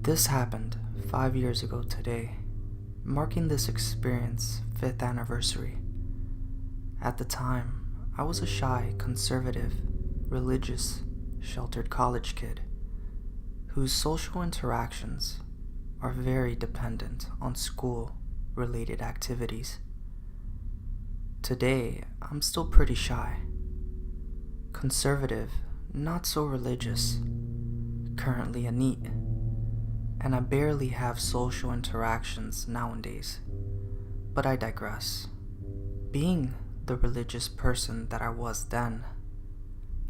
This happened 5 years ago today, marking this experience's 5th anniversary. At the time, I was a shy, conservative, religious, sheltered college kid whose social interactions are very dependent on school-related activities. Today, I'm still pretty shy, conservative, not so religious, currently a NEET, and I barely have social interactions nowadays. But I digress. Being the religious person that I was then,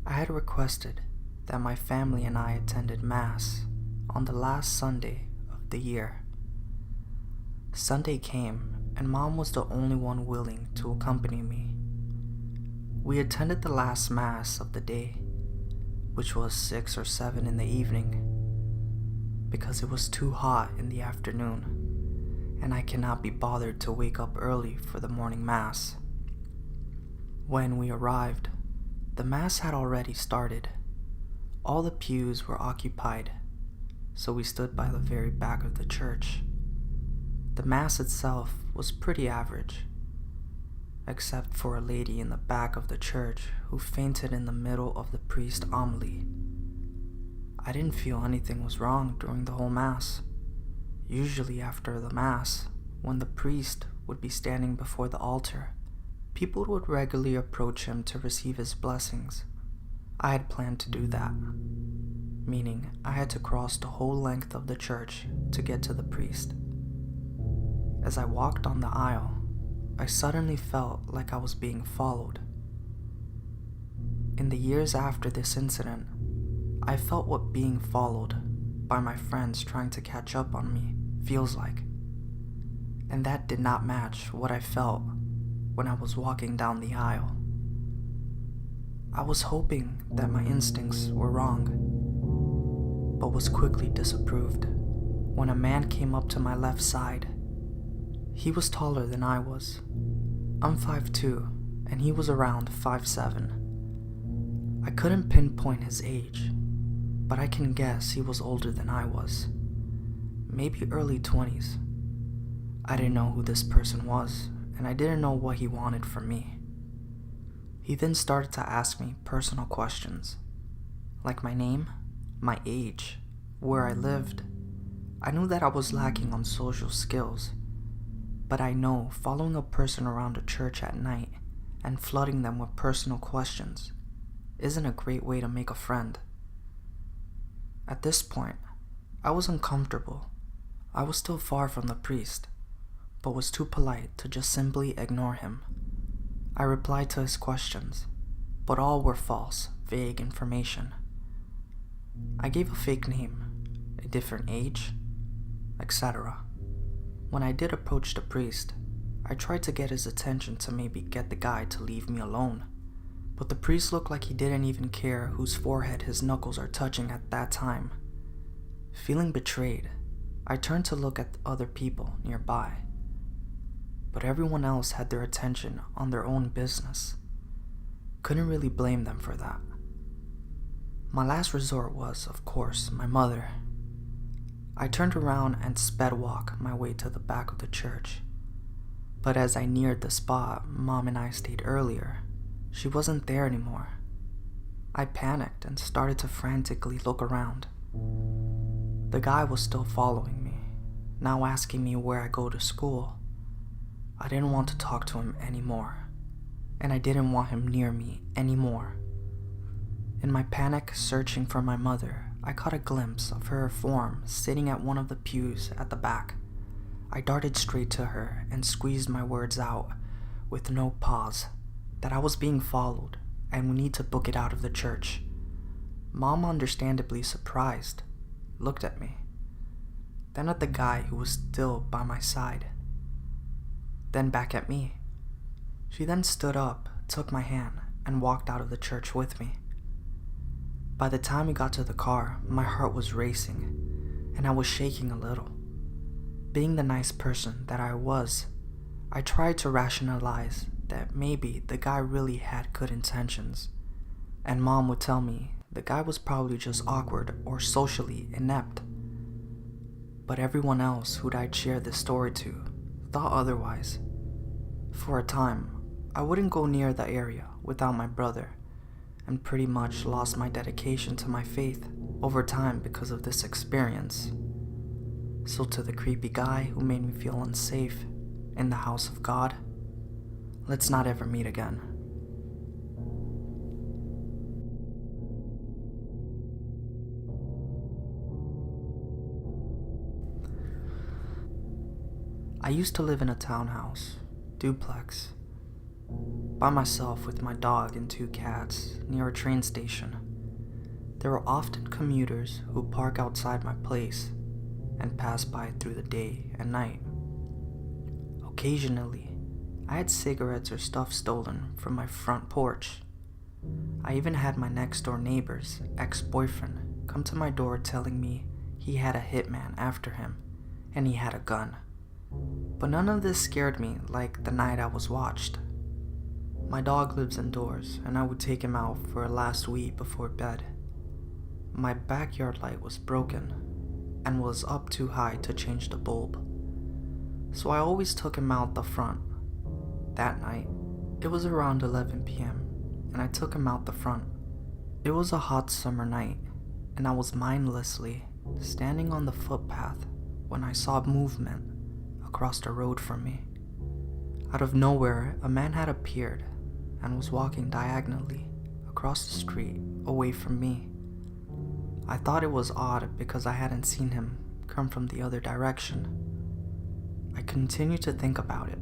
I had requested that my family and I attended Mass on the last Sunday of the year. Sunday came, and Mom was the only one willing to accompany me. We attended the last Mass of the day, which was 6 or 7 in the evening, because it was too hot in the afternoon, and I cannot be bothered to wake up early for the morning Mass. When we arrived, the Mass had already started. All the pews were occupied, so we stood by the very back of the church. The Mass itself was pretty average, except for a lady in the back of the church who fainted in the middle of the priest's homily. I didn't feel anything was wrong during the whole Mass. Usually after the Mass, when the priest would be standing before the altar, people would regularly approach him to receive his blessings. I had planned to do that, meaning I had to cross the whole length of the church to get to the priest. As I walked on the aisle, I suddenly felt like I was being followed. In the years after this incident, I felt what being followed by my friends trying to catch up on me feels like. And that did not match what I felt when I was walking down the aisle. I was hoping that my instincts were wrong, but was quickly disapproved when a man came up to my left side. He was taller than I was. I'm 5'2", and he was around 5'7". I couldn't pinpoint his age, but I can guess he was older than I was. Maybe early 20s. I didn't know who this person was, and I didn't know what he wanted from me. He then started to ask me personal questions, like my name, my age, where I lived. I knew that I was lacking on social skills, but I know following a person around a church at night and flooding them with personal questions isn't a great way to make a friend. At this point, I was uncomfortable. I was still far from the priest, but was too polite to just simply ignore him. I replied to his questions, but all were false, vague information. I gave a fake name, a different age, etc. When I did approach the priest, I tried to get his attention to maybe get the guy to leave me alone, but the priest looked like he didn't even care whose forehead his knuckles are touching at that time. Feeling betrayed, I turned to look at other people nearby, but everyone else had their attention on their own business. Couldn't really blame them for that. My last resort was, of course, my mother. I turned around and sped walk my way to the back of the church, but as I neared the spot Mom and I stayed earlier, she wasn't there anymore. I panicked and started to frantically look around. The guy was still following me, now asking me where I go to school. I didn't want to talk to him anymore, and I didn't want him near me anymore. In my panic searching for my mother, I caught a glimpse of her form sitting at one of the pews at the back. I darted straight to her and squeezed my words out, with no pause, that I was being followed and we need to book it out of the church. Mom, understandably surprised, looked at me, then at the guy who was still by my side, then back at me. She then stood up, took my hand, and walked out of the church with me. By the time we got to the car, my heart was racing, and I was shaking a little. Being the nice person that I was, I tried to rationalize that maybe the guy really had good intentions, and Mom would tell me the guy was probably just awkward or socially inept. but everyone else who I'd share this story to thought otherwise. For a time, I wouldn't go near the area without my brother, and pretty much lost my dedication to my faith over time because of this experience. So to the creepy guy who made me feel unsafe in the house of God, let's not ever meet again. I used to live in a townhouse, duplex, by myself with my dog and 2 cats near a train station. There were often commuters who park outside my place and pass by through the day and night. Occasionally, I had cigarettes or stuff stolen from my front porch. I even had my next door neighbor's ex-boyfriend come to my door telling me he had a hitman after him and he had a gun. But none of this scared me like the night I was watched. My dog lives indoors, and I would take him out for a last wee before bed. My backyard light was broken and was up too high to change the bulb, so I always took him out the front. That night, it was around 11 p.m., and I took him out the front. It was a hot summer night, and I was mindlessly standing on the footpath when I saw movement across the road from me. Out of nowhere, a man had appeared and was walking diagonally across the street away from me. I thought it was odd because I hadn't seen him come from the other direction. I continued to think about it.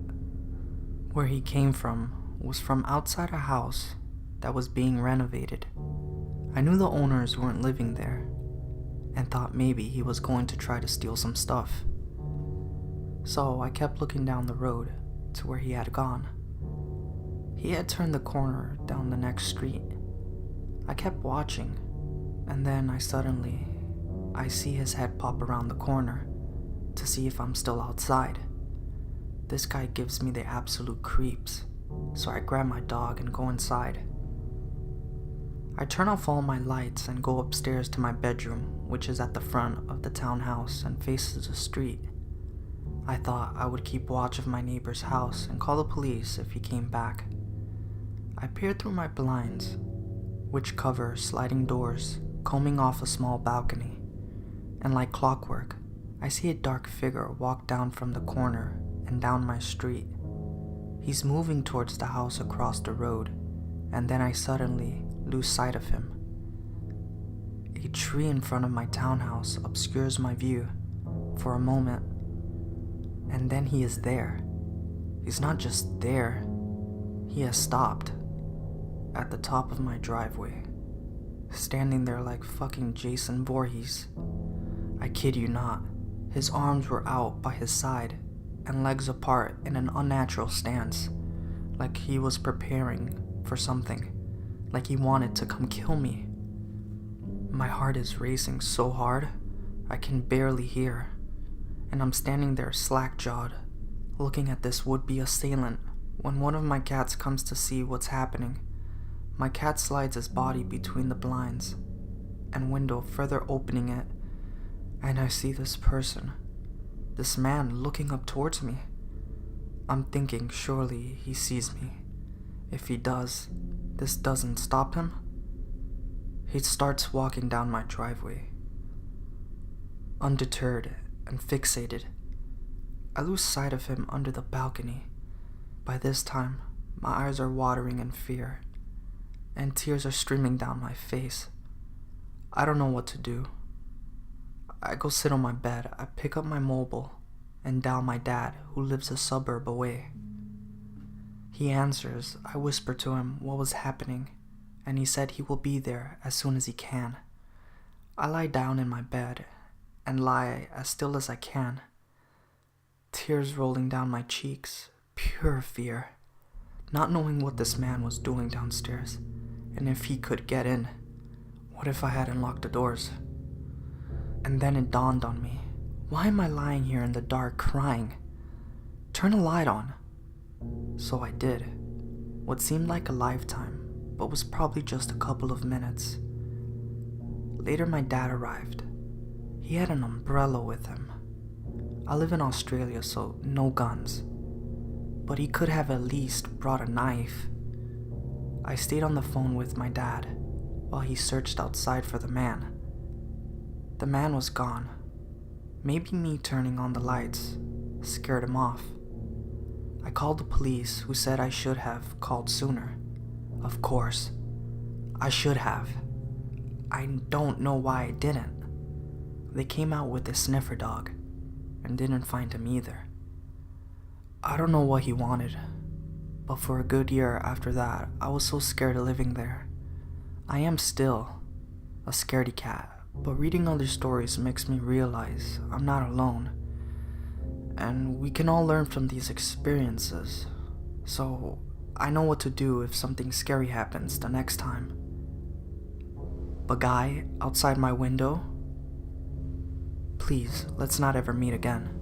Where he came from was from outside a house that was being renovated. I knew the owners weren't living there and thought maybe he was going to try to steal some stuff. So I kept looking down the road to where he had gone. He had turned the corner down the next street. I kept watching, and then I see his head pop around the corner to see if I'm still outside. This guy gives me the absolute creeps, so I grab my dog and go inside. I turn off all my lights and go upstairs to my bedroom, which is at the front of the townhouse and faces the street. I thought I would keep watch of my neighbor's house and call the police if he came back. I peered through my blinds, which cover sliding doors, combing off a small balcony, and like clockwork, I see a dark figure walk down from the corner and down my street. He's moving towards the house across the road, and then I suddenly lose sight of him. A tree in front of my townhouse obscures my view for a moment, and then he is there. He's not just there, he has stopped at the top of my driveway, standing there like fucking Jason Voorhees. I kid you not, his arms were out by his side and legs apart in an unnatural stance, like he was preparing for something, like he wanted to come kill me. My heart is racing so hard, I can barely hear, and I'm standing there slack-jawed, looking at this would-be assailant when one of my cats comes to see what's happening. My cat slides his body between the blinds and window, further opening it, and I see this person, this man looking up towards me. I'm thinking surely he sees me. If he does, this doesn't stop him. He starts walking down my driveway. Undeterred and fixated, I lose sight of him under the balcony. By this time, my eyes are watering in fear, and tears are streaming down my face. I don't know what to do. I go sit on my bed, I pick up my mobile, and dial my dad, who lives a suburb away. He answers. I whisper to him what was happening, and he said he will be there as soon as he can. I lie down in my bed and lie as still as I can, tears rolling down my cheeks, pure fear, not knowing what this man was doing downstairs, and if he could get in. What if I hadn't locked the doors? And then it dawned on me. Why am I lying here in the dark crying? Turn a light on. So I did. What seemed like a lifetime, but was probably just a couple of minutes. Later my dad arrived. He had an umbrella with him, I live in Australia, so no guns. But he could have at least brought a knife. I stayed on the phone with my dad while he searched outside for the man. The man was gone. Maybe me turning on the lights scared him off. I called the police, who said I should have called sooner. Of course, I should have. I don't know why I didn't. They came out with a sniffer dog and didn't find him either. I don't know what he wanted, but for a good year after that, I was so scared of living there. I am still a scaredy cat, but reading other stories makes me realize I'm not alone. And we can all learn from these experiences. So I know what to do if something scary happens the next time. But guy outside my window, please, let's not ever meet again.